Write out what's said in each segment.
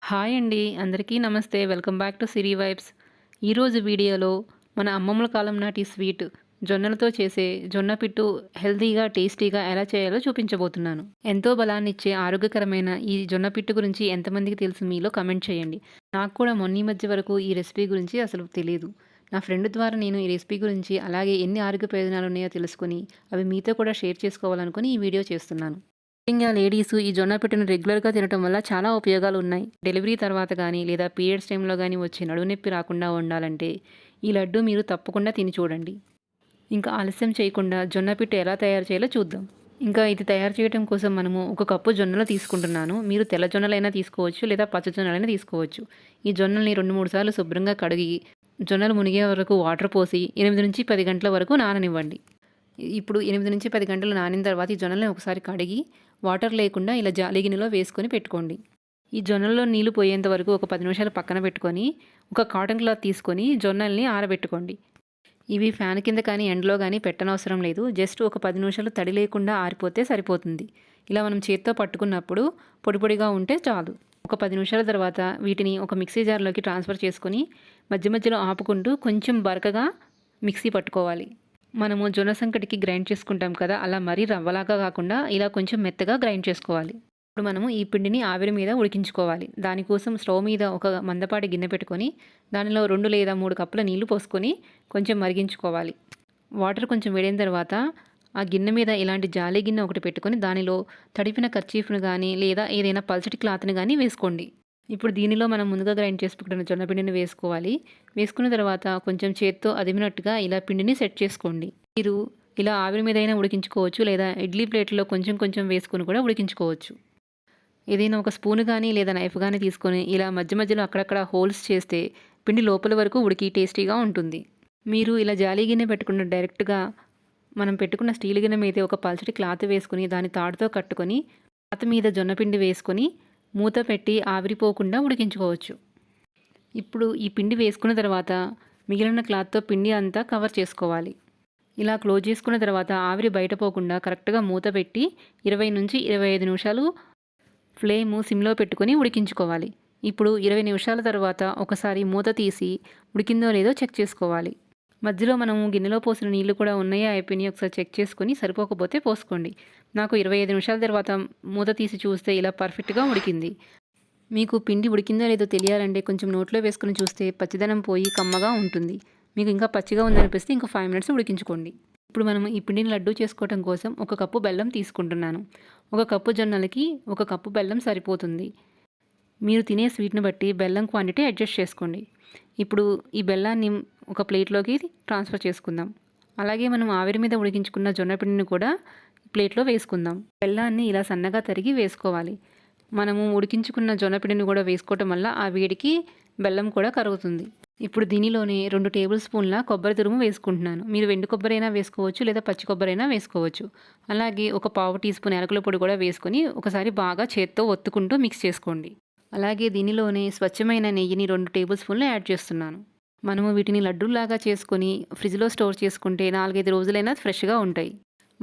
Hi అండి. అందరికీ నమస్తే. Welcome back to Siri vibes. ఈరోజు వీడియోలో మన అమ్మమ్మల కాలం నాటి స్వీట్ జొన్నలతో చేసే జొన్న పిట్టు హెల్తీగా, టేస్టీగా ఎలా చేయాలో చూపించబోతున్నాను. ఎంతో బలాన్నిచ్చే ఆరోగ్యకరమైన ఈ జొన్న పిట్టు గురించి ఎంతమందికి తెలుసు మీలో కమెంట్ చేయండి. నాకు కూడా మొన్న ఈ మధ్య వరకు ఈ రెసిపీ గురించి అసలు తెలీదు. నా ఫ్రెండ్ ద్వారా నేను ఈ రెసిపీ గురించి అలాగే ఎన్ని ఆరోగ్య ప్రయోజనాలు ఉన్నాయో తెలుసుకొని అవి మీతో కూడా షేర్ చేసుకోవాలనుకుని ఈ వీడియో చేస్తున్నాను. ముఖ్యంగా లేడీస్ ఈ జొన్న పిట్టును రెగ్యులర్గా తినడం వల్ల చాలా ఉపయోగాలు ఉన్నాయి. డెలివరీ తర్వాత కానీ లేదా పీరియడ్స్ టైంలో కానీ వచ్చే నడునొప్పి రాకుండా ఉండాలంటే ఈ లడ్డు మీరు తప్పకుండా తిని చూడండి. ఇంకా ఆలస్యం చేయకుండా జొన్న పిట్టు ఎలా తయారు చేయాలో చూద్దాం. ఇంకా ఇది తయారు చేయడం కోసం మనము ఒక కప్పు జొన్నలు తీసుకుంటున్నాను. మీరు తెల్ల జొన్నలైనా తీసుకోవచ్చు లేదా పచ్చ జొన్నలైనా తీసుకోవచ్చు. ఈ జొన్నల్ని 2-3 సార్లు శుభ్రంగా కడిగి జొన్నలు మునిగే వరకు వాటర్ పోసి 8 నుంచి 10 గంటల వరకు నాననివ్వండి. ఇప్పుడు 8 నుంచి 10 గంటలు నానిన తర్వాత ఈ జొన్నల్ని ఒకసారి కడిగి వాటర్ లేకుండా ఇలా జాలి గిన్నెలో వేసుకొని పెట్టుకోండి. ఈ జొన్నల్లో నీళ్లు పోయేంత వరకు ఒక 10 నిమిషాలు పక్కన పెట్టుకొని ఒక కాటన్ క్లాత్ తీసుకొని జొన్నల్ని ఆరబెట్టుకోండి. ఇవి ఫ్యాన్ కింద కానీ ఎండలో కానీ పెట్టనవసరం లేదు. జస్ట్ ఒక 10 నిమిషాలు తడి లేకుండా ఆరిపోతే సరిపోతుంది. ఇలా మనం చేత్తో పట్టుకున్నప్పుడు పొడి పొడిగా ఉంటే చాలు. ఒక 10 నిమిషాల తర్వాత వీటిని ఒక మిక్సీ జార్లోకి ట్రాన్స్ఫర్ చేసుకొని మధ్య మధ్యలో ఆపుకుంటూ కొంచెం బరకగా మిక్సీ పట్టుకోవాలి. మనము జొన్న సంకటికి గ్రైండ్ చేసుకుంటాం కదా, అలా మరీ రవ్వలాగా కాకుండా ఇలా కొంచెం మెత్తగా గ్రైండ్ చేసుకోవాలి. ఇప్పుడు మనము ఈ పిండిని ఆవిరి మీద ఉడికించుకోవాలి. దానికోసం స్టవ్ మీద ఒక మందపాటి గిన్నె పెట్టుకొని దానిలో 2 లేదా 3 కప్పుల నీళ్లు పోసుకొని కొంచెం మరిగించుకోవాలి. వాటర్ కొంచెం వేడిన తర్వాత ఆ గిన్నె మీద ఇలాంటి జాలి గిన్నె ఒకటి పెట్టుకొని దానిలో తడిపిన కర్చీఫ్ను కానీ లేదా ఏదైనా పల్చటి క్లాత్ని కానీ వేసుకోండి. ఇప్పుడు దీనిలో మనం ముందుగా గ్రైండ్ చేసి పెట్టుకున్న జొన్న పిండిని వేసుకోవాలి. వేసుకున్న తర్వాత కొంచెం చేత్తో అదిమినట్టుగా ఇలా పిండిని సెట్ చేసుకోండి. మీరు ఇలా ఆవిరి మీద అయినా ఉడికించుకోవచ్చు లేదా ఇడ్లీ ప్లేట్లో కొంచెం కొంచెం వేసుకొని కూడా ఉడికించుకోవచ్చు. ఏదైనా ఒక స్పూన్ కానీ లేదా నైఫ్ కానీ తీసుకొని ఇలా మధ్య మధ్యలో అక్కడక్కడ హోల్స్ చేస్తే పిండి లోపల వరకు ఉడికి టేస్టీగా ఉంటుంది. మీరు ఇలా జాలి గిన్నె పెట్టుకున్న డైరెక్ట్గా మనం పెట్టుకున్న స్టీల్ గిన్నె మీద ఒక పల్చటి క్లాత్ వేసుకుని దాని తాడుతో కట్టుకొని క్లాత్ మీద జొన్న పిండి వేసుకొని మూత పెట్టి ఆవిరిపోకుండా ఉడికించుకోవచ్చు. ఇప్పుడు ఈ పిండి వేసుకున్న తర్వాత మిగిలిన క్లాత్తో పిండి అంతా కవర్ చేసుకోవాలి. ఇలా క్లోజ్ చేసుకున్న తర్వాత ఆవిరి బయట పోకుండా కరెక్ట్గా మూత పెట్టి 20 నుంచి 25 నిమిషాలు ఫ్లేము సిమ్లో పెట్టుకొని ఉడికించుకోవాలి. ఇప్పుడు 20 నిమిషాల తర్వాత ఒకసారి మూత తీసి ఉడికిందో లేదో చెక్ చేసుకోవాలి. మధ్యలో మనము గిన్నెలో పోసిన నీళ్లు కూడా ఉన్నాయా అయిపోయినాయి ఒకసారి చెక్ చేసుకొని సరిపోకపోతే పోసుకోండి. నాకు 25 నిమిషాల తర్వాత మూత తీసి చూస్తే ఇలా పర్ఫెక్ట్గా ఉడికింది. మీకు పిండి ఉడికిందో లేదో తెలియాలంటే కొంచెం నోట్లో వేసుకుని చూస్తే పచ్చిదనం పోయి కమ్మగా ఉంటుంది. మీకు ఇంకా పచ్చిగా ఉందనిపిస్తే ఇంకా 5 మినిట్స్ ఉడికించుకోండి. ఇప్పుడు మనం ఈ పిండిని లడ్డు చేసుకోవడం కోసం 1 కప్పు బెల్లం తీసుకుంటున్నాను. 1 కప్పు జొన్నలకి 1 కప్పు బెల్లం సరిపోతుంది. మీరు తినే స్వీట్ని బట్టి బెల్లం క్వాంటిటీ అడ్జస్ట్ చేసుకోండి. ఇప్పుడు ఈ బెల్లాన్ని ఒక ప్లేట్లోకి ట్రాన్స్ఫర్ చేసుకుందాం. అలాగే మనం ఆవిరి మీద ఉడికించుకున్న జొన్న పిండిని కూడా ప్లేట్లో వేసుకుందాం. బెల్లాన్ని ఇలా సన్నగా తరిగి వేసుకోవాలి. మనము ఉడికించుకున్న జొన్న పిండిని కూడా వేసుకోవటం వల్ల ఆ వేడికి బెల్లం కూడా కరుగుతుంది. ఇప్పుడు దీనిలోనే 2 టేబుల్ స్పూన్ల కొబ్బరి తురుము వేసుకుంటున్నాను. మీరు వెండి కొబ్బరి అయినా వేసుకోవచ్చు లేదా పచ్చి కొబ్బరి అయినా వేసుకోవచ్చు. అలాగే ఒక పావు టీ స్పూన్ యాలకుల పొడి కూడా వేసుకొని ఒకసారి బాగా చేత్తో ఒత్తుకుంటూ మిక్స్ చేసుకోండి. అలాగే దీనిలోనే స్వచ్ఛమైన నెయ్యిని 2 టేబుల్ స్పూన్లు యాడ్ చేస్తున్నాను. మనము వీటిని లడ్డూలాగా చేసుకొని ఫ్రిడ్జ్లో స్టోర్ చేసుకుంటే 4-5 రోజులైనా ఫ్రెష్గా ఉంటాయి.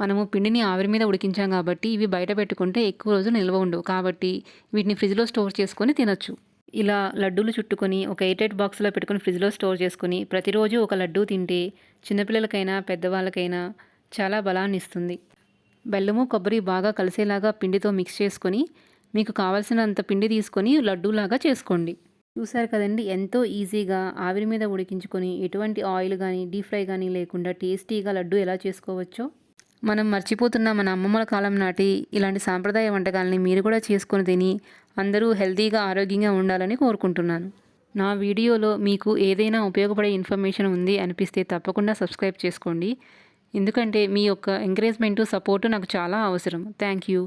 మనము పిండిని ఆవిరి మీద ఉడికించాం కాబట్టి ఇవి బయట పెట్టుకుంటే ఎక్కువ రోజులు నిల్వ ఉండవు. కాబట్టి వీటిని ఫ్రిడ్జ్లో స్టోర్ చేసుకొని తినొచ్చు. ఇలా లడ్డూలు చుట్టుకొని ఒక ఎయిర్టైట్ బాక్స్లో పెట్టుకొని ఫ్రిడ్జ్లో స్టోర్ చేసుకొని ప్రతిరోజు ఒక లడ్డూ తింటే చిన్నపిల్లలకైనా పెద్దవాళ్ళకైనా చాలా బలాన్ని ఇస్తుంది. బెల్లము కొబ్బరి బాగా కలిసేలాగా పిండితో మిక్స్ చేసుకొని మీకు కావాల్సినంత పిండి తీసుకొని లడ్డూలాగా చేసుకోండి. చూసారు కదండి, ఎంతో ఈజీగా ఆవిరి మీద ఉడికించుకొని ఎటువంటి ఆయిల్ కానీ డీప్ ఫ్రై కానీ లేకుండా టేస్టీగా లడ్డు ఎలా చేసుకోవచ్చో. మనం మర్చిపోతున్న మన అమ్మమ్మల కాలం నాటి ఇలాంటి సాంప్రదాయ వంటకాలని మీరు కూడా చేసుకొని తిని అందరూ హెల్తీగా ఆరోగ్యంగా ఉండాలని కోరుకుంటున్నాను. నా వీడియోలో మీకు ఏదైనా ఉపయోగపడే ఇన్ఫర్మేషన్ ఉంది అనిపిస్తే తప్పకుండా సబ్స్క్రైబ్ చేసుకోండి. ఎందుకంటే మీ యొక్క ఎంకరేజ్మెంటు సపోర్టు నాకు చాలా అవసరం. Thank you.